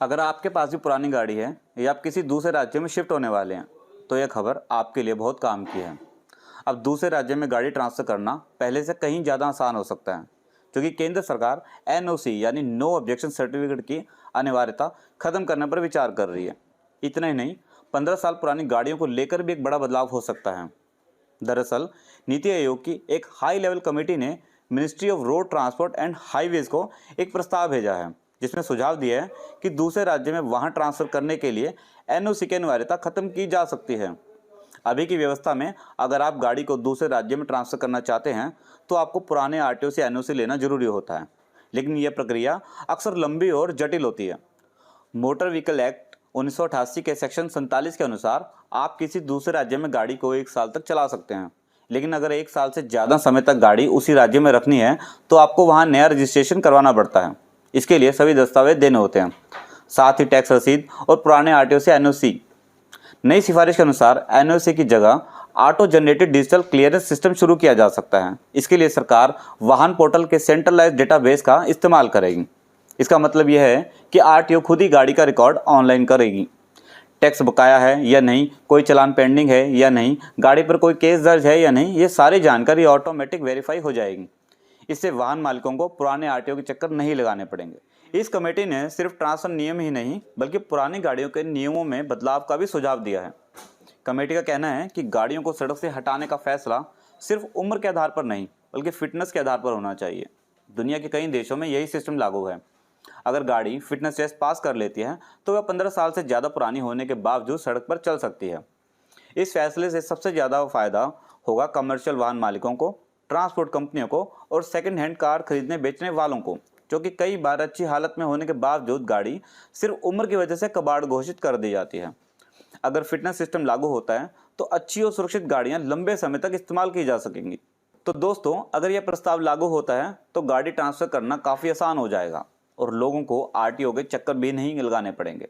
अगर आपके पास भी पुरानी गाड़ी है या आप किसी दूसरे राज्य में शिफ्ट होने वाले हैं तो यह खबर आपके लिए बहुत काम की है। अब दूसरे राज्य में गाड़ी ट्रांसफ़र करना पहले से कहीं ज़्यादा आसान हो सकता है, क्योंकि केंद्र सरकार एनओसी यानी नो ऑब्जेक्शन सर्टिफिकेट की अनिवार्यता खत्म करने पर विचार कर रही है। इतना ही नहीं, 15 साल पुरानी गाड़ियों को लेकर भी एक बड़ा बदलाव हो सकता है। दरअसल नीति आयोग की एक हाई लेवल कमेटी ने ministry of road transport and highways को एक प्रस्ताव भेजा है, जिसमें सुझाव दिया है कि दूसरे राज्य में वाहन ट्रांसफर करने के लिए एनओसी की अनिवार्यता खत्म की जा सकती है। अभी की व्यवस्था में अगर आप गाड़ी को दूसरे राज्य में ट्रांसफर करना चाहते हैं तो आपको पुराने आरटीओ से एनओसी लेना जरूरी होता है, लेकिन यह प्रक्रिया अक्सर लंबी और जटिल होती है। मोटर व्हीकल एक्ट 1988 के सेक्शन 47 के अनुसार आप किसी दूसरे राज्य में गाड़ी को 1 साल तक चला सकते हैं, लेकिन अगर 1 साल से ज़्यादा समय तक गाड़ी उसी राज्य में रखनी है तो आपको वहाँ नया रजिस्ट्रेशन करवाना पड़ता है। इसके लिए सभी दस्तावेज देने होते हैं, साथ ही टैक्स रसीद और पुराने आरटीओ से एनओसी। नई सिफारिश के अनुसार एनओसी की जगह auto generated digital clearance system शुरू किया जा सकता है। इसके लिए सरकार वाहन पोर्टल के सेंट्रलाइज्ड डेटाबेस का इस्तेमाल करेगी। इसका मतलब यह है कि आरटीओ खुद ही गाड़ी का रिकॉर्ड ऑनलाइन करेगी। टैक्स बकाया है या नहीं, कोई चालान पेंडिंग है या नहीं, गाड़ी पर कोई केस दर्ज है या नहीं, ये सारी जानकारी ऑटोमेटिक वेरीफाई हो जाएगी। इससे वाहन मालिकों को पुराने आरटीओ के चक्कर नहीं लगाने पड़ेंगे। इस कमेटी ने सिर्फ ट्रांसफर नियम ही नहीं बल्कि पुरानी गाड़ियों के नियमों में बदलाव का भी सुझाव दिया है। कमेटी का कहना है कि गाड़ियों को सड़क से हटाने का फैसला सिर्फ उम्र के आधार पर नहीं बल्कि फिटनेस के आधार पर होना चाहिए। दुनिया के कई देशों में यही सिस्टम लागू है। अगर गाड़ी फिटनेस टेस्ट पास कर लेती है तो वह 15 साल से ज़्यादा पुरानी होने के बावजूद सड़क पर चल सकती है। इस फैसले से सबसे ज़्यादा फायदा होगा कमर्शियल वाहन मालिकों को, ट्रांसपोर्ट कंपनियों को और सेकंड हैंड कार खरीदने बेचने वालों को, जो कि कई बार अच्छी हालत में होने के बावजूद गाड़ी सिर्फ उम्र की वजह से कबाड़ घोषित कर दी जाती है। अगर फिटनेस सिस्टम लागू होता है तो अच्छी और सुरक्षित गाड़ियां लंबे समय तक इस्तेमाल की जा सकेंगी। तो दोस्तों, अगर यह प्रस्ताव लागू होता है तो गाड़ी ट्रांसफ़र करना काफ़ी आसान हो जाएगा और लोगों को आरटीओ के चक्कर भी नहीं लगाने पड़ेंगे।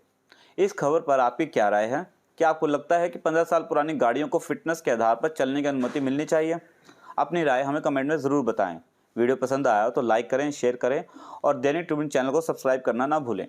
इस खबर पर आपकी क्या राय है? क्या आपको लगता है कि 15 साल पुरानी गाड़ियों को फिटनेस के आधार पर चलने की अनुमति मिलनी चाहिए? अपनी राय हमें कमेंट में ज़रूर बताएं। वीडियो पसंद आया तो लाइक करें, शेयर करें और दैनिक ट्रिब्यून चैनल को सब्सक्राइब करना ना भूलें।